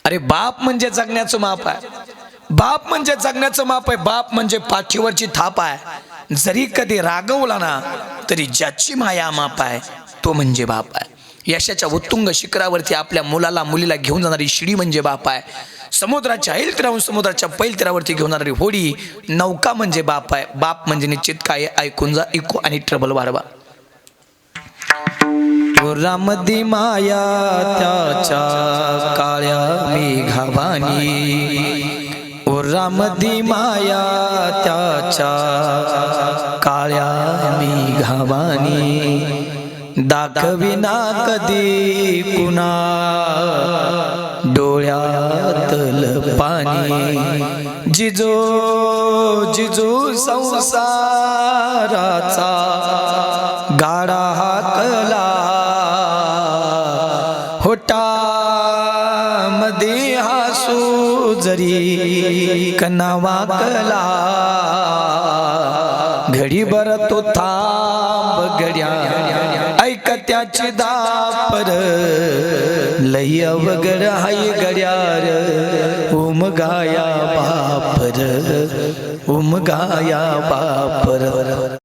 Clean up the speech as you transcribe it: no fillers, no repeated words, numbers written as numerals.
अरे बाप म्हणजे जगण्याचं माप आहे, बाप म्हणजे जगण्याचं माप आहे, बाप म्हणजे पाठीवरची थाप आहे। जरी कधी रागवला ना तरी ज्याची माया माप आहे तो म्हणजे बाप आहे। यशाच्या उत्तुंग शिखरावरती आपल्या मुलाला मुलीला घेऊन जाणारी शिडी म्हणजे बाप आहे। समुद्राच्या ऐलतीराहून समुद्राच्या पैलतीरावरती घेऊन जाणारी होडी नौका म्हणजे बाप आहे। बाप म्हणजे निश्चित काय ऐकून जा, इको आणि ट्रबल वाढवा। ओरामदी माया त्याच्या काळ्या मेघावानी, ओरामदी माया त्याच्या काळ्या मेघावानी, दाखविना कधी कुणा डोळ्यातल पाणी। जिजो जिजो संसाराचा गाडा हाकला, होटामध्ये हसू जरी कना वाकला, घडीभर तो थांब गड्या ऐक त्याची दापर, लय अवघड हाय गड्यार उमगाया बापर, उमगाया बापर।